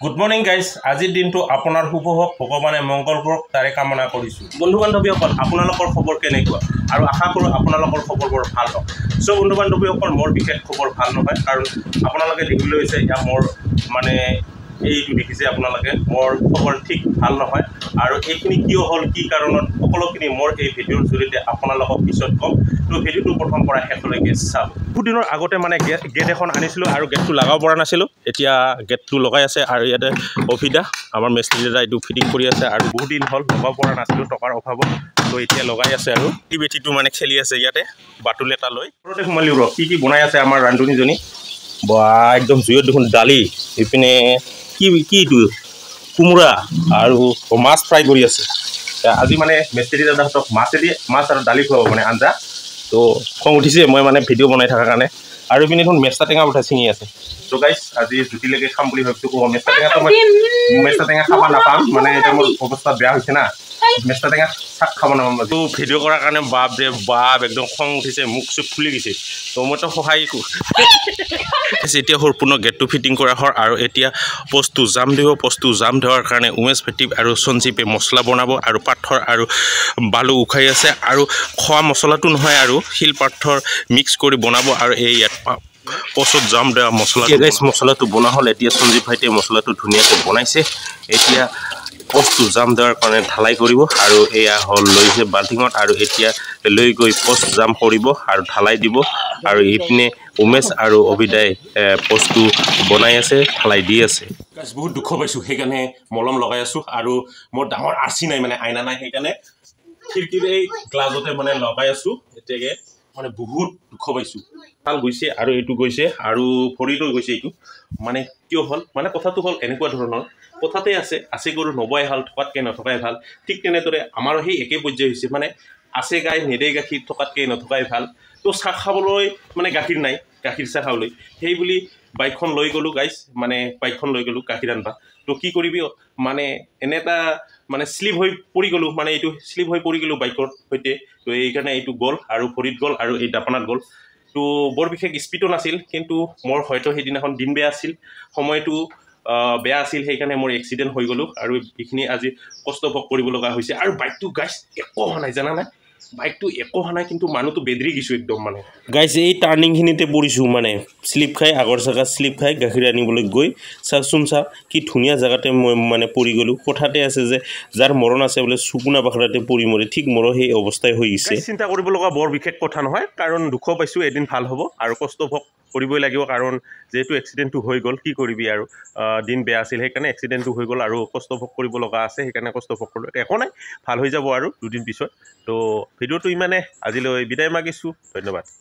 good morning guys আজিৰ দিনটো আপোনাৰ শুভ হওক ভগৱানে মংগল কৰক তাৰে কামনা কৰিছোঁ বন্ধু বান্ধৱীসকল আপোনালোকৰ খবৰ কেনেকুৱা আৰু আশা কৰোঁ আপোনালোকৰ খবৰবোৰ ভাল হওক চ' বন্ধু বান্ধৱীসকল মোৰ বিশেষ খবৰ ভাল নহয় কাৰণ আপোনালোকে দেখিবলৈ হৈছে এতিয়া মোৰ মানে এইটো দেখিছে আপোনালোকে মোৰ খবৰ ঠিক ভাল নহয় আৰু এইখিনি কিয় হ'ল কি কাৰণত সকলোখিনি মোৰ এই ভিডিঅ'ৰ জৰিয়তে আপোনালোকক পিছত ক'ম তো ভিডিঅ'টো প্ৰথম পৰা শেষলৈকে চাওক বহুত দিনৰ আগতে মানে গেট এখন আনিছিলোঁ আৰু গেটটো লগাব পৰা নাছিলোঁ এতিয়া গেটটো লগাই আছে আৰু ইয়াতে অভিদা আমাৰ মিস্ত্ৰী দাদা এইটো ফিটিং কৰি আছে আৰু বহুত দিন হ'ল লগাব পৰা নাছিলোঁ টকাৰ অভাৱত তো এতিয়া লগাই আছে আৰু এই বেটিটো মানে খেলি আছে ইয়াতে বাটুল এটা লৈ ঘৰতে সোমালি ৰ কি বনাই আছে আমাৰ ৰান্ধনীজনী বা একদম জুইত দেখোন দালি এইপিনে কি এইটো কোমোৰা আৰু মাছ ফ্ৰাই কৰি আছে আজি মানে মিস্ত্ৰী দাদাহঁতক মাছ আৰু দালি খুৱাব মানে আঞ্জা তো খং উঠিছে মই মানে ভিডিঅ' বনাই থকাৰ কাৰণে আৰু এইপিনে দেখোন মেষ্টা টেঙা উঠাই ছিঙি আছে তো গাইজ আজি জুতিলৈকে খাম বুলি ভাবিছোঁ মেষ্টা টেঙাটো মই মেষ্টা টেঙা খাব নাপাম মানে এতিয়া মোৰ অৱস্থা বেয়া হৈছে না মেষ্টা টেঙা শাক খাব নাপাম তো ভিডিঅ' কৰাৰ কাৰণে বাপ ৰে বাপ একদম খং উঠিছে মুখ চুখ ফুলি গৈছে তো মইতো সহায় এতিয়া সম্পূৰ্ণ গেটটো ফিটিং কৰা হয় আৰু এতিয়া পষ্টটো জাম দিব পষ্টটো জাম দেৱাৰ কাৰণে উমেশ ভাইটি আৰু সঞ্জীৱে মছলা বনাব আৰু পাথৰ আৰু বালু উখাই আছে আৰু খোৱা মছলাটো নহয় আৰু শিল পাথৰ মিক্স কৰি বনাব আৰু এই ইয়াত পষ্টত জাম দেৱা মছলাটো বনোৱা হ'ল এতিয়া সঞ্জীৱ ভাইটিয়ে মছলাটো ধুনীয়াকৈ বনাইছে এতিয়া পষ্টটো জাম দেৱাৰ কাৰণে ঢালাই কৰিব আৰু এয়া হ'ল লৈছে বাল্টিঙত আৰু এতিয়া লৈ গৈ পষ্ট জাম কৰিব আৰু ঢালাই দিব আৰু ইপিনে উমেশ আৰু অভিদাই পষ্টটো বনাই আছে ঢালাই দি আছে বহুত দুখ পাইছোঁ সেইকাৰণে মলম লগাই আছোঁ আৰু মোৰ ডাঙৰ আৰ্চি নাই মানে আইনা নাই সেইকাৰণে খিৰিকীৰ এই গ্লাছতে মানে লগাই আছোঁ এতিয়াকে মানে বহুত দুখ পাইছোঁ ভাল গৈছে আৰু এইটো গৈছে আৰু ভৰিটো গৈছে এইটো মানে কিয় হ'ল মানে কথাটো হ'ল এনেকুৱা ধৰণৰ কথাতে আছে গৰু নবই ভাল থকাতকৈ নথকাই ভাল ঠিক তেনেদৰে আমাৰো সেই একে পৰ্যায় হৈছে মানে আছে গাই নেদে গাখীৰ থকাতকৈ নথকাই ভাল তো চাহ খাবলৈ মানে গাখীৰ নাই গাখীৰ চাহ খাবলৈ সেই বুলি বাইকখন লৈ গ'লোঁ গাইজ মানে বাইকখন লৈ গ'লোঁ গাখীৰ আনবা তো কি কৰিবি মানে এনে এটা মানে শ্লিপ হৈ পৰি গ'লোঁ মানে এইটো শ্লিপ হৈ পৰি গ'লোঁ বাইকৰ সৈতে তো এইকাৰণে এইটো গ'ল আৰু ভৰিত গ'ল আৰু এই দাপনাত গ'ল তো বৰ বিশেষ স্পীডো নাছিল কিন্তু মোৰ হয়তো সেইদিনাখন দিন বেয়া আছিল সময়টো বেয়া আছিল সেইকাৰণে মোৰ এক্সিডেণ্ট হৈ গ'লোঁ আৰু এইখিনি আজি কষ্ট ভোগ কৰিব লগা হৈছে আৰু বাইকটো গাইজ একো হোৱা নাই জানা নাই বাইকটো একো হোৱা নাই কিন্তু মানুহটো বেদৰি গৈছোঁ একদম মানে গাইজ এই টাৰ্ণিংখিনিতে পৰিছোঁ মানে শ্লিপ খাই আগৰ জেগাত শ্লিপ খাই গাখীৰ আনিবলৈ গৈ চাওকচোন চাওক কি ধুনীয়া জেগাতে মই মানে পৰি গ'লোঁ কথাতে আছে যে যাৰ মৰণ আছে বোলে চুকুনা বাখৰাতে পৰি মৰে ঠিক মোৰো সেই অৱস্থাই হৈ গৈছে চিন্তা কৰিব লগা বৰ বিশেষ কথা নহয় কাৰণ দুখ পাইছোঁ এদিন ভাল হ'ব আৰু কষ্ট ভোগ কৰিবই লাগিব কাৰণ যিহেতু এক্সিডেণ্টটো হৈ গ'ল কি কৰিবি আৰু দিন বেয়া আছিল সেইকাৰণে এক্সিডেণ্টটো হৈ গ'ল আৰু কষ্ট ভোগ কৰিব লগা আছে সেইকাৰণে কষ্ট ভোগ কৰিলোঁ একো নাই ভাল হৈ যাব আৰু দুদিন পিছত তো ভিডিঅ'টো ইমানে আজিলৈ বিদায় মাগিছোঁ ধন্যবাদ